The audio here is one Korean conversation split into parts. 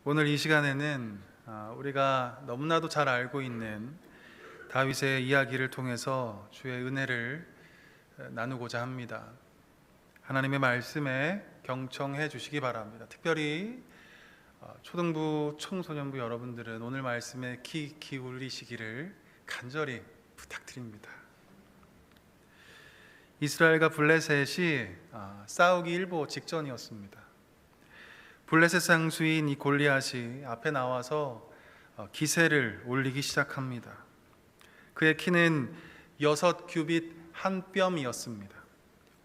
오늘 이 시간에는 우리가 너무나도 잘 알고 있는 다윗의 이야기를 통해서 주의 은혜를 나누고자 합니다. 하나님의 말씀에 경청해 주시기 바랍니다. 특별히 초등부, 청소년부 여러분들은 오늘 말씀에 귀 기울이시기를 간절히 부탁드립니다. 이스라엘과 블레셋이 싸우기 일보 직전이었습니다. 블레셋 상수인 이 골리앗이 앞에 나와서 기세를 올리기 시작합니다. 그의 키는 6규빗 한 뼘이었습니다.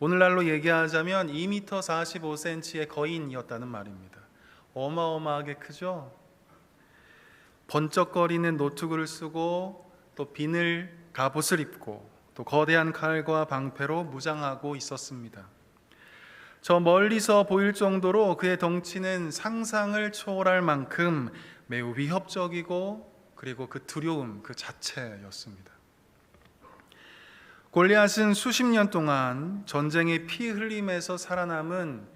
오늘날로 얘기하자면 2m 45cm의 거인이었다는 말입니다. 어마어마하게 크죠? 번쩍거리는 노트구를 쓰고 또 비늘 갑옷을 입고 또 거대한 칼과 방패로 무장하고 있었습니다. 저 멀리서 보일 정도로 그의 덩치는 상상을 초월할 만큼 매우 위협적이고 그리고 그 두려움 그 자체였습니다. 골리앗은 수십 년 동안 전쟁의 피 흘림에서 살아남은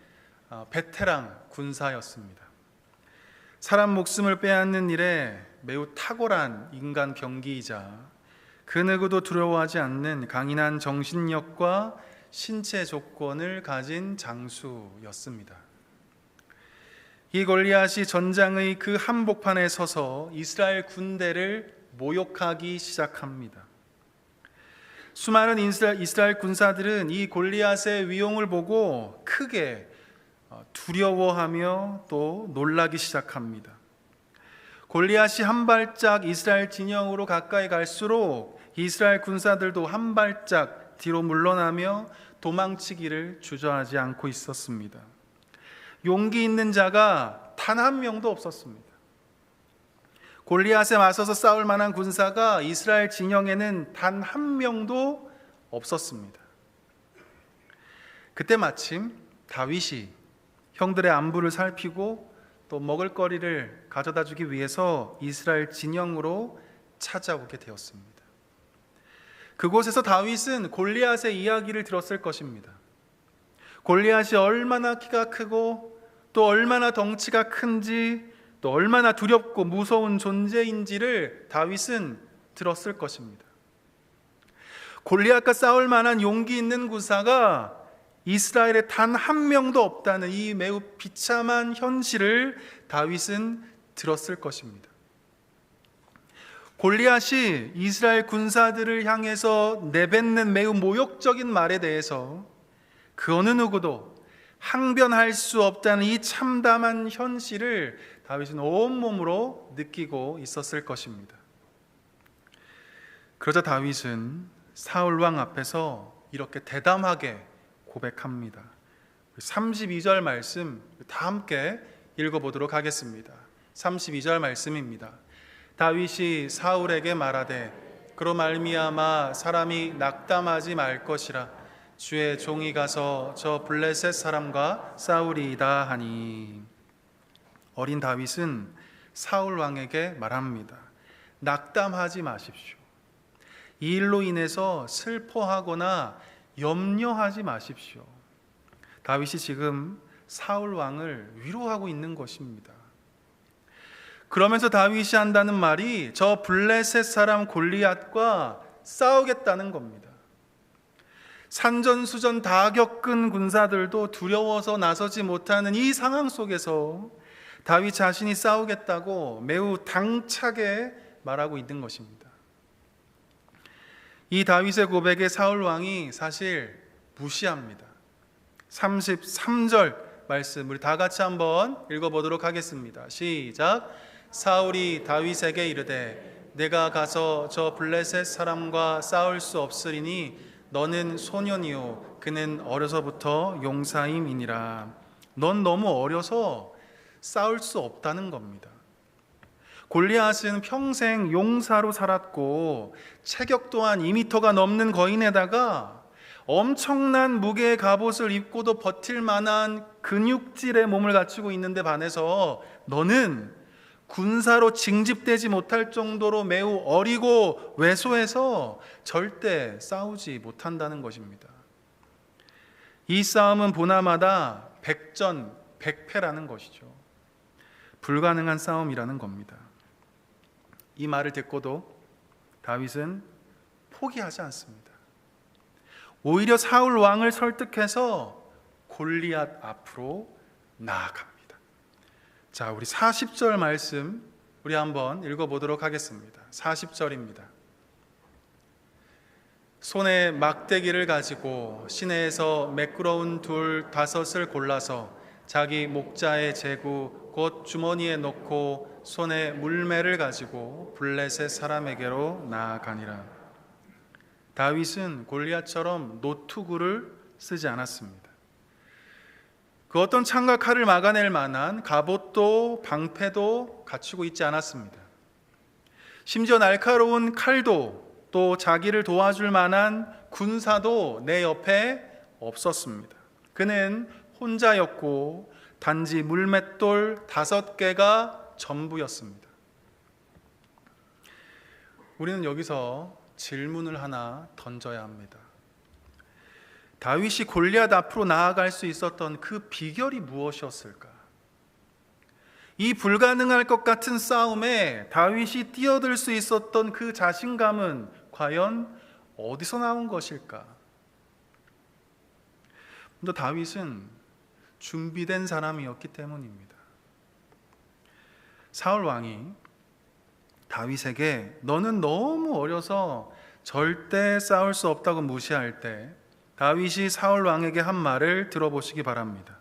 베테랑 군사였습니다. 사람 목숨을 빼앗는 일에 매우 탁월한 인간 병기이자 그 누구도 두려워하지 않는 강인한 정신력과 신체 조건을 가진 장수였습니다. 이 골리앗이 전장의 그 한복판에 서서 이스라엘 군대를 모욕하기 시작합니다. 수많은 이스라엘 군사들은 이 골리앗의 위용을 보고 크게 두려워하며 또 놀라기 시작합니다. 골리앗이 한 발짝 이스라엘 진영으로 가까이 갈수록 이스라엘 군사들도 한 발짝 뒤로 물러나며 도망치기를 주저하지 않고 있었습니다. 용기 있는 자가 단 한 명도 없었습니다. 골리앗에 맞서서 싸울 만한 군사가 이스라엘 진영에는 단 한 명도 없었습니다. 그때 마침 다윗이 형들의 안부를 살피고 또 먹을거리를 가져다 주기 위해서 이스라엘 진영으로 찾아오게 되었습니다. 그곳에서 다윗은 골리앗의 이야기를 들었을 것입니다. 골리앗이 얼마나 키가 크고 또 얼마나 덩치가 큰지 또 얼마나 두렵고 무서운 존재인지를 다윗은 들었을 것입니다. 골리앗과 싸울 만한 용기 있는 군사가 이스라엘에 단 한 명도 없다는 이 매우 비참한 현실을 다윗은 들었을 것입니다. 골리앗이 이스라엘 군사들을 향해서 내뱉는 매우 모욕적인 말에 대해서 그 어느 누구도 항변할 수 없다는 이 참담한 현실을 다윗은 온몸으로 느끼고 있었을 것입니다. 그러자 다윗은 사울 왕 앞에서 이렇게 대담하게 고백합니다. 32절 말씀 다 함께 읽어보도록 하겠습니다. 32절 말씀입니다. 다윗이 사울에게 말하되 그로 말미암아 사람이 낙담하지 말 것이라 주의 종이 가서 저 블레셋 사람과 싸우리이다 하니. 어린 다윗은 사울 왕에게 말합니다. 낙담하지 마십시오. 이 일로 인해서 슬퍼하거나 염려하지 마십시오. 다윗이 지금 사울 왕을 위로하고 있는 것입니다. 그러면서 다윗이 한다는 말이 저 블레셋 사람 골리앗과 싸우겠다는 겁니다. 산전수전 다 겪은 군사들도 두려워서 나서지 못하는 이 상황 속에서 다윗 자신이 싸우겠다고 매우 당차게 말하고 있는 것입니다. 이 다윗의 고백에 사울 왕이 사실 무시합니다. 33절 말씀 우리 다 같이 한번 읽어보도록 하겠습니다. 시작. 사울이 다윗에게 이르되 내가 가서 저 블레셋 사람과 싸울 수 없으리니 너는 소년이요 그는 어려서부터 용사임이니라. 넌 너무 어려서 싸울 수 없다는 겁니다. 골리앗은 평생 용사로 살았고 체격 또한 2m가 넘는 거인에다가 엄청난 무게의 갑옷을 입고도 버틸 만한 근육질의 몸을 갖추고 있는데 반해서 너는 군사로 징집되지 못할 정도로 매우 어리고 왜소해서 절대 싸우지 못한다는 것입니다. 이 싸움은 보나마다 백전 백패라는 것이죠. 불가능한 싸움이라는 겁니다. 이 말을 듣고도 다윗은 포기하지 않습니다. 오히려 사울 왕을 설득해서 골리앗 앞으로 나아갑니다. 자, 우리 40절 말씀 우리 한번 읽어보도록 하겠습니다. 40절입니다. 손에 막대기를 가지고 시내에서 매끄러운 둘 다섯을 골라서 자기 목자의 제구 곧 주머니에 넣고 손에 물매를 가지고 블레셋 사람에게로 나아가니라. 다윗은 골리앗처럼 노투구를 쓰지 않았습니다. 그 어떤 창과 칼을 막아낼 만한 갑옷도 방패도 갖추고 있지 않았습니다. 심지어 날카로운 칼도 또 자기를 도와줄 만한 군사도 내 옆에 없었습니다. 그는 혼자였고 단지 물맷돌 5개가 전부였습니다. 우리는 여기서 질문을 하나 던져야 합니다. 다윗이 골리앗 앞으로 나아갈 수 있었던 그 비결이 무엇이었을까? 이 불가능할 것 같은 싸움에 다윗이 뛰어들 수 있었던 그 자신감은 과연 어디서 나온 것일까? 먼저 다윗은 준비된 사람이었기 때문입니다. 사울 왕이 다윗에게 너는 너무 어려서 절대 싸울 수 없다고 무시할 때 다윗이 사울 왕에게 한 말을 들어보시기 바랍니다.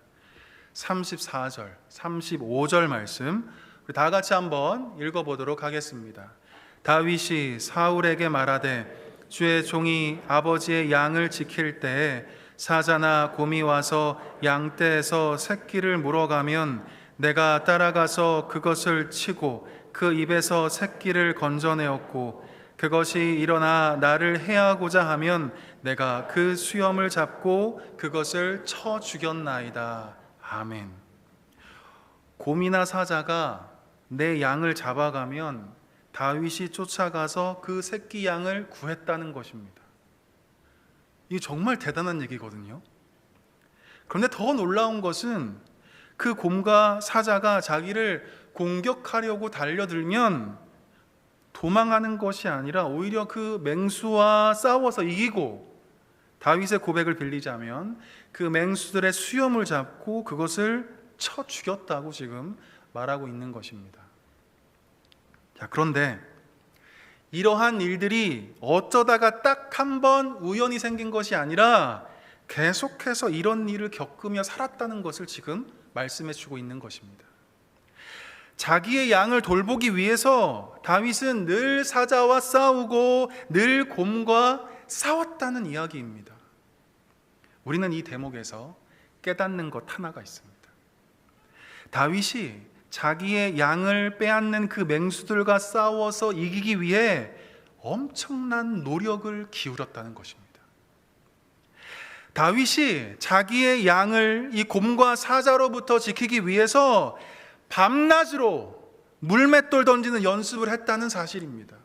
34절, 35절 말씀 우리 다 같이 한번 읽어보도록 하겠습니다. 다윗이 사울에게 말하되 주의 종이 아버지의 양을 지킬 때에 사자나 곰이 와서 양떼에서 새끼를 물어가면 내가 따라가서 그것을 치고 그 입에서 새끼를 건져내었고 그것이 일어나 나를 해하고자 하면 내가 그 수염을 잡고 그것을 쳐 죽였나이다. 아멘. 곰이나 사자가 내 양을 잡아가면 다윗이 쫓아가서 그 새끼 양을 구했다는 것입니다. 이게 정말 대단한 얘기거든요. 그런데 더 놀라운 것은 그 곰과 사자가 자기를 공격하려고 달려들면 도망하는 것이 아니라 오히려 그 맹수와 싸워서 이기고, 다윗의 고백을 빌리자면 그 맹수들의 수염을 잡고 그것을 쳐 죽였다고 지금 말하고 있는 것입니다. 자, 그런데 이러한 일들이 어쩌다가 딱 한 번 우연히 생긴 것이 아니라 계속해서 이런 일을 겪으며 살았다는 것을 지금 말씀해 주고 있는 것입니다. 자기의 양을 돌보기 위해서 다윗은 늘 사자와 싸우고 늘 곰과 싸웠다는 이야기입니다. 우리는 이 대목에서 깨닫는 것 하나가 있습니다. 다윗이 자기의 양을 빼앗는 그 맹수들과 싸워서 이기기 위해 엄청난 노력을 기울였다는 것입니다. 다윗이 자기의 양을 이 곰과 사자로부터 지키기 위해서 밤낮으로 물맷돌 던지는 연습을 했다는 사실입니다.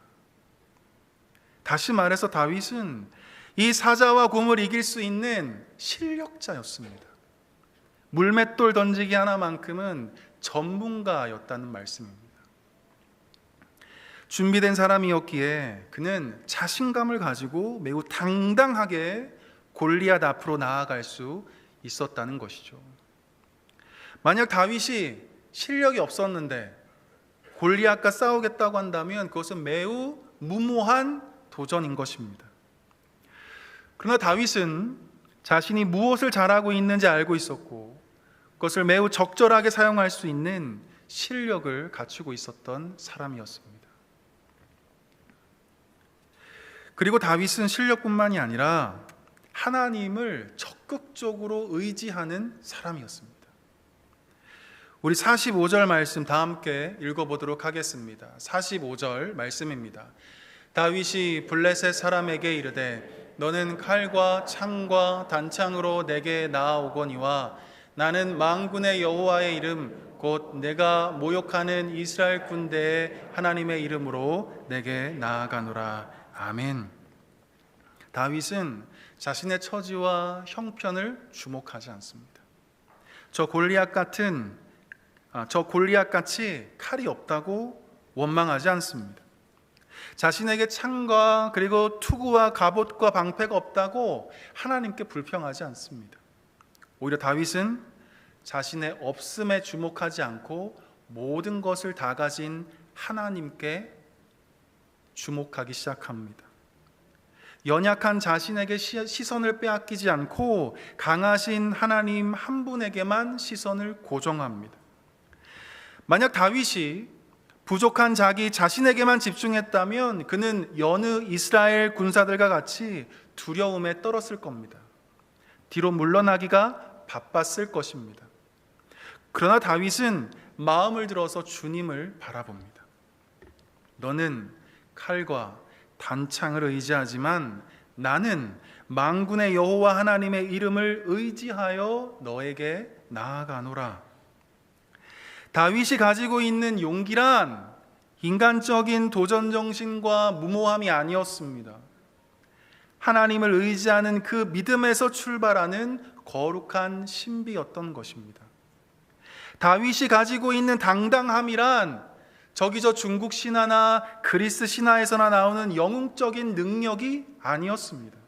다시 말해서 다윗은 이 사자와 곰을 이길 수 있는 실력자였습니다. 물맷돌 던지기 하나만큼은 전문가였다는 말씀입니다. 준비된 사람이었기에 그는 자신감을 가지고 매우 당당하게 골리앗 앞으로 나아갈 수 있었다는 것이죠. 만약 다윗이 실력이 없었는데 골리앗과 싸우겠다고 한다면 그것은 매우 무모한 도전인 것입니다. 그러나 다윗은 자신이 무엇을 잘하고 있는지 알고 있었고 그것을 매우 적절하게 사용할 수 있는 실력을 갖추고 있었던 사람이었습니다. 그리고 다윗은 실력뿐만이 아니라 하나님을 적극적으로 의지하는 사람이었습니다. 우리 45절 말씀 다 함께 읽어보도록 하겠습니다. 45절 말씀입니다. 다윗이 블레셋 사람에게 이르되 너는 칼과 창과 단창으로 내게 나아오거니와 나는 만군의 여호와의 이름 곧 내가 모욕하는 이스라엘 군대의 하나님의 이름으로 내게 나아가노라. 아멘. 다윗은 자신의 처지와 형편을 주목하지 않습니다. 저 골리앗 같은 저 골리앗같이 칼이 없다고 원망하지 않습니다. 자신에게 창과 그리고 투구와 갑옷과 방패가 없다고 하나님께 불평하지 않습니다. 오히려 다윗은 자신의 없음에 주목하지 않고 모든 것을 다 가진 하나님께 주목하기 시작합니다. 연약한 자신에게 시선을 빼앗기지 않고 강하신 하나님 한 분에게만 시선을 고정합니다. 만약 다윗이 부족한 자기 자신에게만 집중했다면 그는 여느 이스라엘 군사들과 같이 두려움에 떨었을 겁니다. 뒤로 물러나기가 바빴을 것입니다. 그러나 다윗은 마음을 들어서 주님을 바라봅니다. 너는 칼과 단창을 의지하지만 나는 만군의 여호와 하나님의 이름을 의지하여 너에게 나아가노라. 다윗이 가지고 있는 용기란 인간적인 도전 정신과 무모함이 아니었습니다. 하나님을 의지하는 그 믿음에서 출발하는 거룩한 신비였던 것입니다. 다윗이 가지고 있는 당당함이란 저기 저 중국 신화나 그리스 신화에서나 나오는 영웅적인 능력이 아니었습니다.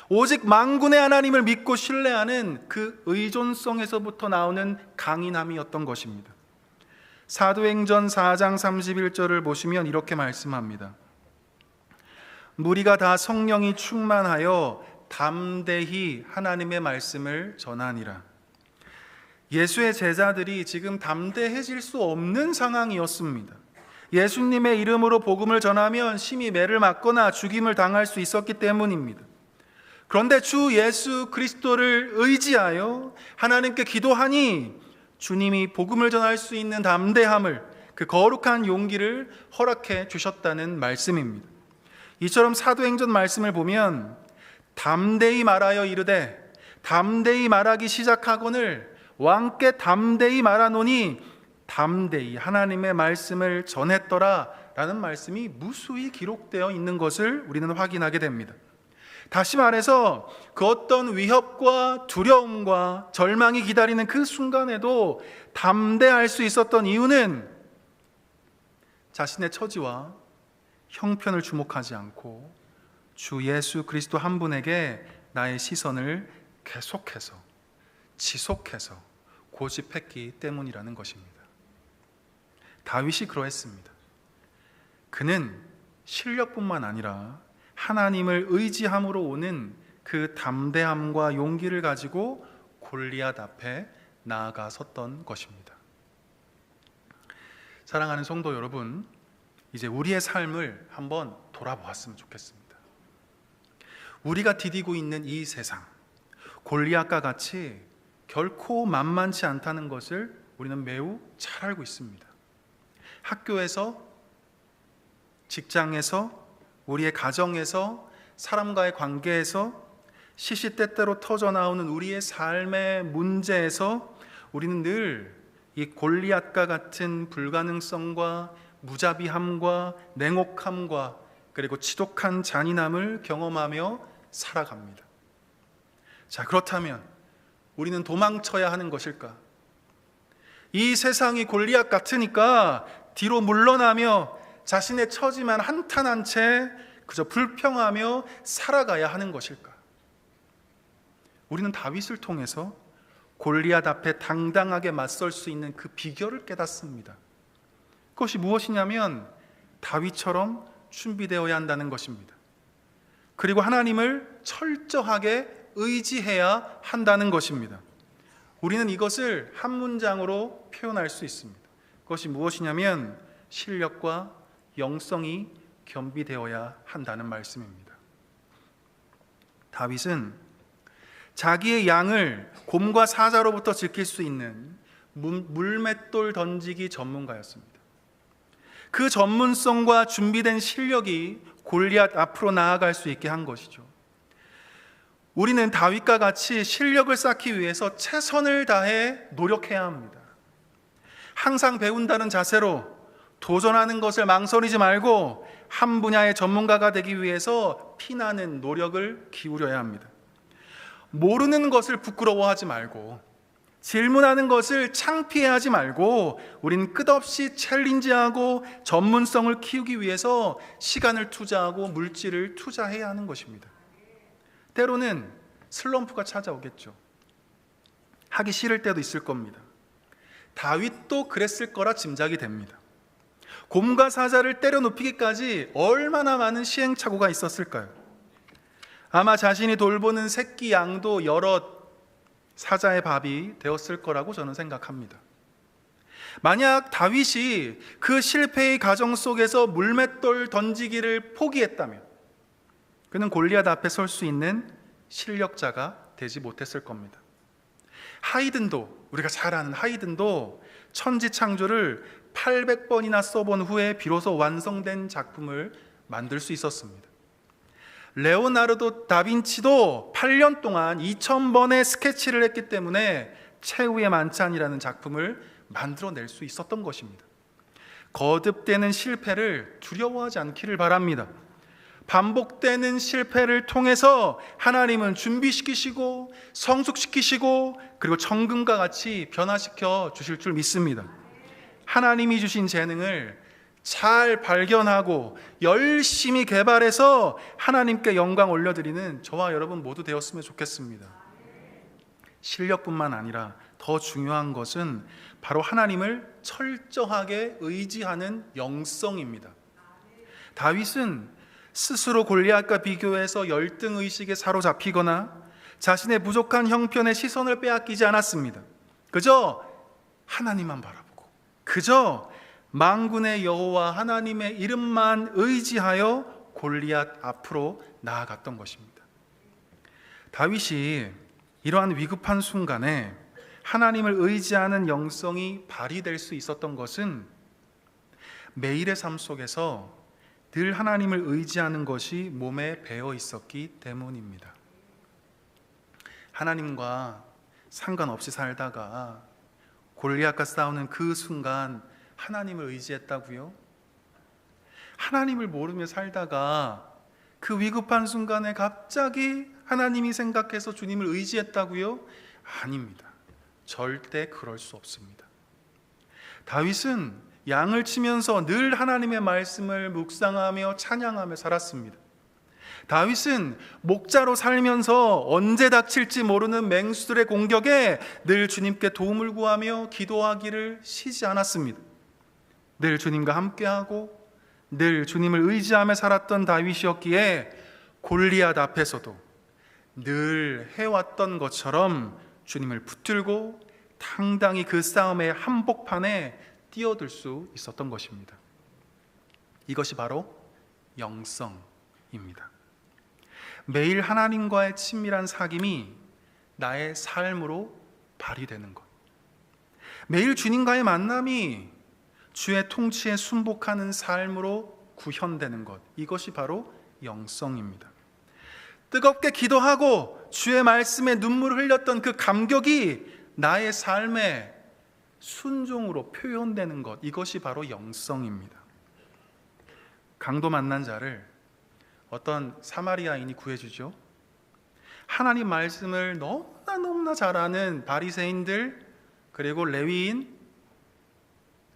오직 만군의 하나님을 믿고 신뢰하는 그 의존성에서부터 나오는 강인함이었던 것입니다. 사도행전 4장 31절을 보시면 이렇게 말씀합니다. 무리가 다 성령이 충만하여 담대히 하나님의 말씀을 전하니라. 예수의 제자들이 지금 담대해질 수 없는 상황이었습니다. 예수님의 이름으로 복음을 전하면 심히 매를 맞거나 죽임을 당할 수 있었기 때문입니다. 그런데 주 예수 그리스도를 의지하여 하나님께 기도하니 주님이 복음을 전할 수 있는 담대함을, 그 거룩한 용기를 허락해 주셨다는 말씀입니다. 이처럼 사도행전 말씀을 보면 담대히 말하여 이르되 담대히 말하기 시작하거늘 왕께 담대히 말하노니 담대히 하나님의 말씀을 전했더라 라는 말씀이 무수히 기록되어 있는 것을 우리는 확인하게 됩니다. 다시 말해서 그 어떤 위협과 두려움과 절망이 기다리는 그 순간에도 담대할 수 있었던 이유는 자신의 처지와 형편을 주목하지 않고 주 예수 그리스도 한 분에게 나의 시선을 계속해서 지속해서 고집했기 때문이라는 것입니다. 다윗이 그러했습니다. 그는 실력뿐만 아니라 하나님을 의지함으로 오는 그 담대함과 용기를 가지고 골리앗 앞에 나아가 섰던 것입니다. 사랑하는 성도 여러분, 이제 우리의 삶을 한번 돌아보았으면 좋겠습니다. 우리가 디디고 있는 이 세상, 골리앗과 같이 결코 만만치 않다는 것을 우리는 매우 잘 알고 있습니다. 학교에서, 직장에서, 우리의 가정에서, 사람과의 관계에서, 시시때때로 터져나오는 우리의 삶의 문제에서 우리는 늘 이 골리앗과 같은 불가능성과 무자비함과 냉혹함과 그리고 지독한 잔인함을 경험하며 살아갑니다. 자, 그렇다면 우리는 도망쳐야 하는 것일까? 이 세상이 골리앗 같으니까 뒤로 물러나며 자신의 처지만 한탄한 채 그저 불평하며 살아가야 하는 것일까? 우리는 다윗을 통해서 골리앗 앞에 당당하게 맞설 수 있는 그 비결을 깨닫습니다. 그것이 무엇이냐면 다윗처럼 준비되어야 한다는 것입니다. 그리고 하나님을 철저하게 의지해야 한다는 것입니다. 우리는 이것을 한 문장으로 표현할 수 있습니다. 그것이 무엇이냐면 실력과 영성이 겸비되어야 한다는 말씀입니다. 다윗은 자기의 양을 곰과 사자로부터 지킬 수 있는 물맷돌 던지기 전문가였습니다. 그 전문성과 준비된 실력이 골리앗 앞으로 나아갈 수 있게 한 것이죠. 우리는 다윗과 같이 실력을 쌓기 위해서 최선을 다해 노력해야 합니다. 항상 배운다는 자세로 도전하는 것을 망설이지 말고 한 분야의 전문가가 되기 위해서 피나는 노력을 기울여야 합니다. 모르는 것을 부끄러워하지 말고 질문하는 것을 창피해하지 말고 우린 끝없이 챌린지하고 전문성을 키우기 위해서 시간을 투자하고 물질을 투자해야 하는 것입니다. 때로는 슬럼프가 찾아오겠죠. 하기 싫을 때도 있을 겁니다. 다윗도 그랬을 거라 짐작이 됩니다. 곰과 사자를 때려 눕히기까지 얼마나 많은 시행착오가 있었을까요? 아마 자신이 돌보는 새끼 양도 여러 사자의 밥이 되었을 거라고 저는 생각합니다. 만약 다윗이 그 실패의 과정 속에서 물맷돌 던지기를 포기했다면 그는 골리앗 앞에 설 수 있는 실력자가 되지 못했을 겁니다. 하이든도, 우리가 잘 아는 하이든도 천지창조를 800번이나 써본 후에 비로소 완성된 작품을 만들 수 있었습니다. 레오나르도 다빈치도 8년 동안 2000번의 스케치를 했기 때문에 최후의 만찬이라는 작품을 만들어낼 수 있었던 것입니다. 거듭되는 실패를 두려워하지 않기를 바랍니다. 반복되는 실패를 통해서 하나님은 준비시키시고 성숙시키시고 그리고 정금과 같이 변화시켜 주실 줄 믿습니다. 하나님이 주신 재능을 잘 발견하고 열심히 개발해서 하나님께 영광 올려드리는 저와 여러분 모두 되었으면 좋겠습니다. 실력뿐만 아니라 더 중요한 것은 바로 하나님을 철저하게 의지하는 영성입니다. 다윗은 스스로 골리앗과 비교해서 열등의식에 사로잡히거나 자신의 부족한 형편의 시선을 빼앗기지 않았습니다. 그저 하나님만 바라보고 그저 만군의 여호와 하나님의 이름만 의지하여 골리앗 앞으로 나아갔던 것입니다. 다윗이 이러한 위급한 순간에 하나님을 의지하는 영성이 발휘될 수 있었던 것은 매일의 삶 속에서 늘 하나님을 의지하는 것이 몸에 배어 있었기 때문입니다. 하나님과 상관없이 살다가 골리앗과 싸우는 그 순간 하나님을 의지했다고요? 하나님을 모르며 살다가 그 위급한 순간에 갑자기 하나님이 생각해서 주님을 의지했다고요? 아닙니다. 절대 그럴 수 없습니다. 다윗은 양을 치면서 늘 하나님의 말씀을 묵상하며 찬양하며 살았습니다. 다윗은 목자로 살면서 언제 닥칠지 모르는 맹수들의 공격에 늘 주님께 도움을 구하며 기도하기를 쉬지 않았습니다. 늘 주님과 함께하고 늘 주님을 의지하며 살았던 다윗이었기에 골리앗 앞에서도 늘 해왔던 것처럼 주님을 붙들고 당당히 그 싸움의 한복판에 뛰어들 수 있었던 것입니다. 이것이 바로 영성입니다. 매일 하나님과의 친밀한 사귐이 나의 삶으로 발휘되는 것, 매일 주님과의 만남이 주의 통치에 순복하는 삶으로 구현되는 것, 이것이 바로 영성입니다. 뜨겁게 기도하고 주의 말씀에 눈물을 흘렸던 그 감격이 나의 삶에 순종으로 표현되는 것, 이것이 바로 영성입니다. 강도 만난 자를 어떤 사마리아인이 구해주죠. 하나님 말씀을 너무나 잘 아는 바리새인들 그리고 레위인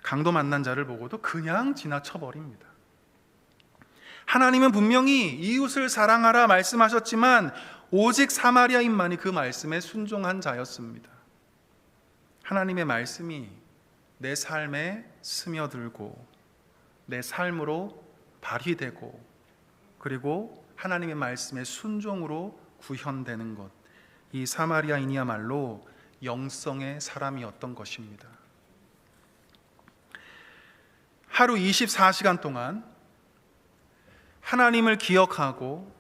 강도 만난 자를 보고도 그냥 지나쳐버립니다. 하나님은 분명히 이웃을 사랑하라 말씀하셨지만 오직 사마리아인만이 그 말씀에 순종한 자였습니다. 하나님의 말씀이 내 삶에 스며들고 내 삶으로 발휘되고 그리고 하나님의 말씀에 순종으로 구현되는 것, 이 사마리아인이야말로 영성의 사람이었던 것입니다. 하루 24시간 동안 하나님을 기억하고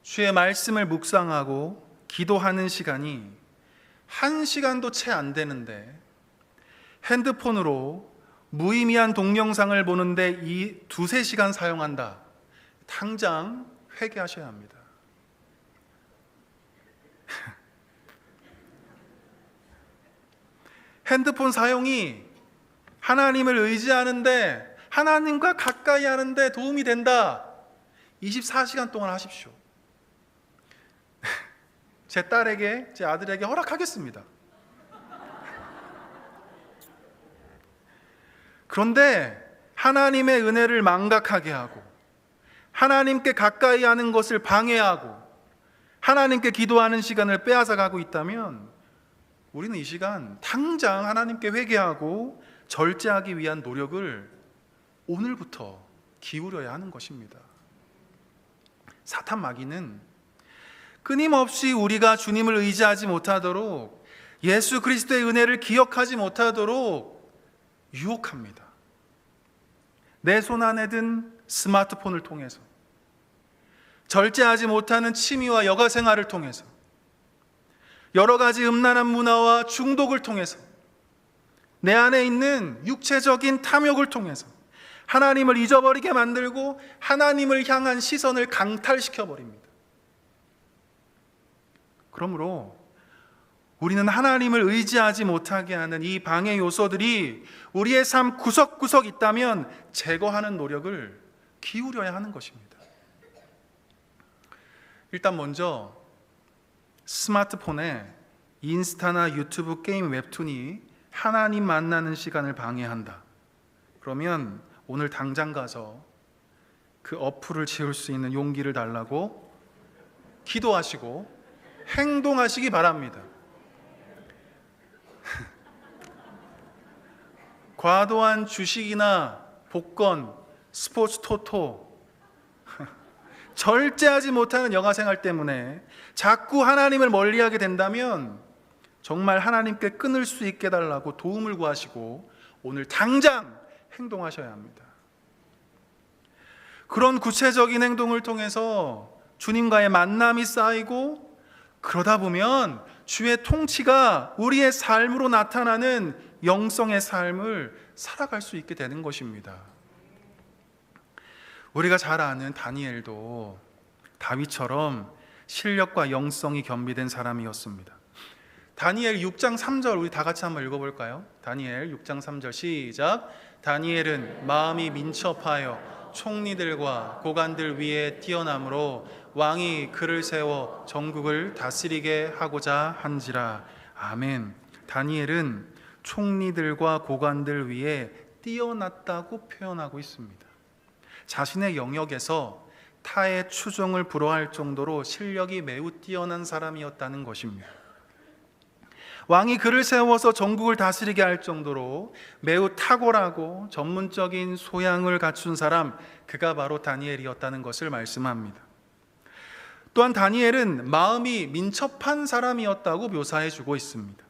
주의 말씀을 묵상하고 기도하는 시간이 1시간도 채 안 되는데 핸드폰으로 무의미한 동영상을 보는데 이 2-3시간 사용한다. 당장 회개하셔야 합니다. 핸드폰 사용이 하나님을 의지하는데 하나님과 가까이 하는데 도움이 된다. 24시간 동안 하십시오. 제 딸에게, 제 아들에게 허락하겠습니다. 그런데 하나님의 은혜를 망각하게 하고 하나님께 가까이 하는 것을 방해하고 하나님께 기도하는 시간을 빼앗아가고 있다면 우리는 이 시간 당장 하나님께 회개하고 절제하기 위한 노력을 오늘부터 기울여야 하는 것입니다. 사탄 마귀는 끊임없이 우리가 주님을 의지하지 못하도록, 예수 그리스도의 은혜를 기억하지 못하도록 유혹합니다. 내 손 안에 든 스마트폰을 통해서, 절제하지 못하는 취미와 여가 생활을 통해서, 여러 가지 음란한 문화와 중독을 통해서, 내 안에 있는 육체적인 탐욕을 통해서 하나님을 잊어버리게 만들고 하나님을 향한 시선을 강탈시켜 버립니다. 그러므로 우리는 하나님을 의지하지 못하게 하는 이 방해 요소들이 우리의 삶 구석구석 있다면 제거하는 노력을 기울여야 하는 것입니다. 일단 먼저 스마트폰에 인스타나 유튜브 게임 웹툰이 하나님 만나는 시간을 방해한다. 그러면 오늘 당장 가서 그 어플을 지울 수 있는 용기를 달라고 기도하시고 행동하시기 바랍니다. 과도한 주식이나 복권, 스포츠 토토, 절제하지 못하는 여가생활 때문에 자꾸 하나님을 멀리하게 된다면 정말 하나님께 끊을 수 있게 해달라고 도움을 구하시고 오늘 당장 행동하셔야 합니다. 그런 구체적인 행동을 통해서 주님과의 만남이 쌓이고, 그러다 보면 주의 통치가 우리의 삶으로 나타나는 영성의 삶을 살아갈 수 있게 되는 것입니다. 우리가 잘 아는 다니엘도 다윗처럼 실력과 영성이 겸비된 사람이었습니다. 다니엘 6장 3절 우리 다 같이 한번 읽어볼까요? 다니엘 6장 3절 시작. 다니엘은 마음이 민첩하여 총리들과 고관들 위에 뛰어남으로 왕이 그를 세워 전국을 다스리게 하고자 한지라. 아멘. 다니엘은 총리들과 고관들 위에 뛰어났다고 표현하고 있습니다. 자신의 영역에서 타의 추종을 불허할 정도로 실력이 매우 뛰어난 사람이었다는 것입니다. 왕이 그를 세워서 전국을 다스리게 할 정도로 매우 탁월하고 전문적인 소양을 갖춘 사람, 그가 바로 다니엘이었다는 것을 말씀합니다. 또한 다니엘은 마음이 민첩한 사람이었다고 묘사해 주고 있습니다.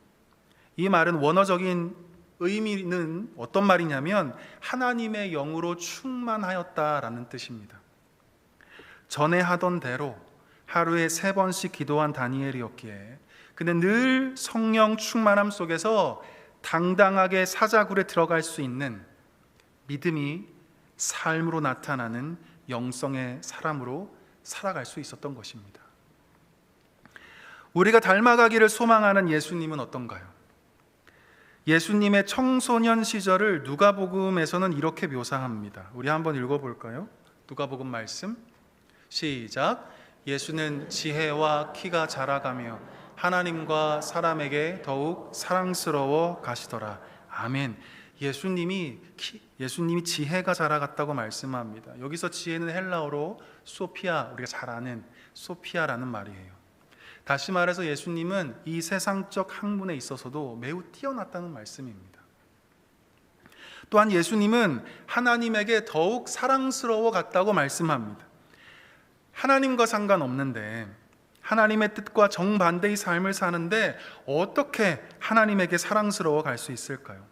이 말은 원어적인 의미는 어떤 말이냐면 하나님의 영으로 충만하였다라는 뜻입니다. 전에 하던 대로 하루에 3번씩 기도한 다니엘이었기에 그는 늘 성령 충만함 속에서 당당하게 사자굴에 들어갈 수 있는 믿음이 삶으로 나타나는 영성의 사람으로 살아갈 수 있었던 것입니다. 우리가 닮아가기를 소망하는 예수님은 어떤가요? 예수님의 청소년 시절을 누가복음에서는 이렇게 묘사합니다. 우리 한번 읽어볼까요? 누가복음 말씀 시작. 예수는 지혜와 키가 자라가며 하나님과 사람에게 더욱 사랑스러워 가시더라. 아멘. 예수님이 지혜가 자라갔다고 말씀합니다. 여기서 지혜는 헬라어로 소피아, 우리가 잘 아는 소피아라는 말이에요. 다시 말해서 예수님은 이 세상적 학문에 있어서도 매우 뛰어났다는 말씀입니다. 또한 예수님은 하나님에게 더욱 사랑스러워 갔다고 말씀합니다. 하나님과 상관없는데 하나님의 뜻과 정반대의 삶을 사는데 어떻게 하나님에게 사랑스러워 갈 수 있을까요?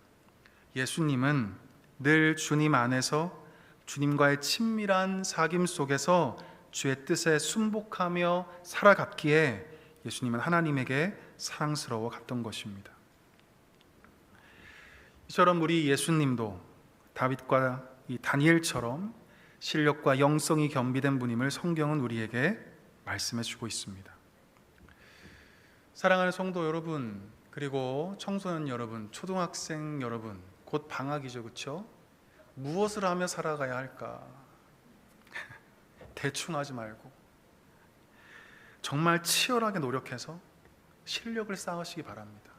예수님은 늘 주님 안에서 주님과의 친밀한 사귐 속에서 주의 뜻에 순복하며 살아갔기에 예수님은 하나님에게 사랑스러워 갔던 것입니다. 이처럼 우리 예수님도 다윗과 이 다니엘처럼 실력과 영성이 겸비된 분임을 성경은 우리에게 말씀해 주고 있습니다. 사랑하는 성도 여러분, 그리고 청소년 여러분, 초등학생 여러분, 곧 방학이죠, 그렇죠? 무엇을 하며 살아가야 할까? 대충 하지 말고 정말 치열하게 노력해서 실력을 쌓으시기 바랍니다.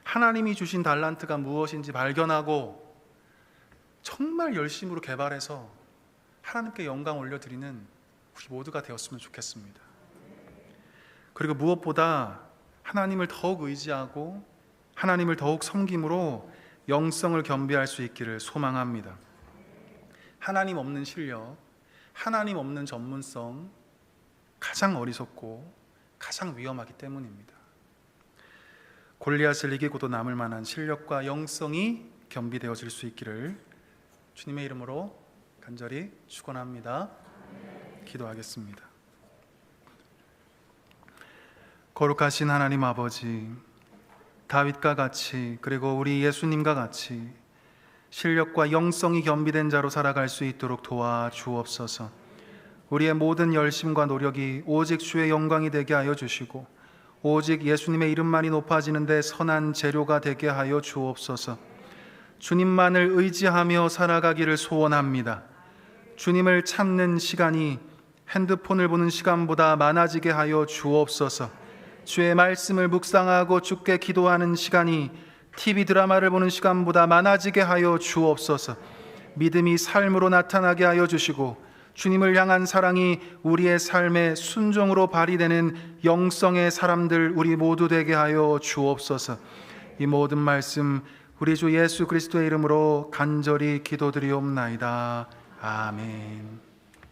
하나님이 주신 달란트가 무엇인지 발견하고 정말 열심으로 개발해서 하나님께 영광 올려드리는 우리 모두가 되었으면 좋겠습니다. 그리고 무엇보다 하나님을 더욱 의지하고 하나님을 더욱 섬김으로 영성을 겸비할 수 있기를 소망합니다. 하나님 없는 실력, 하나님 없는 전문성, 가장 어리석고 가장 위험하기 때문입니다. 골리앗을 이기고도 남을 만한 실력과 영성이 겸비되어질 수 있기를 주님의 이름으로 간절히 축원합니다. 기도하겠습니다. 거룩하신 하나님 아버지, 다윗과 같이 그리고 우리 예수님과 같이 실력과 영성이 겸비된 자로 살아갈 수 있도록 도와주옵소서. 우리의 모든 열심과 노력이 오직 주의 영광이 되게 하여 주시고 오직 예수님의 이름만이 높아지는 데 선한 재료가 되게 하여 주옵소서. 주님만을 의지하며 살아가기를 소원합니다. 주님을 찾는 시간이 핸드폰을 보는 시간보다 많아지게 하여 주옵소서. 주의 말씀을 묵상하고 주께 기도하는 시간이 TV 드라마를 보는 시간보다 많아지게 하여 주옵소서. 믿음이 삶으로 나타나게 하여 주시고 주님을 향한 사랑이 우리의 삶의 순종으로 발휘되는 영성의 사람들 우리 모두 되게 하여 주옵소서. 이 모든 말씀 우리 주 예수 그리스도의 이름으로 간절히 기도드리옵나이다. 아멘.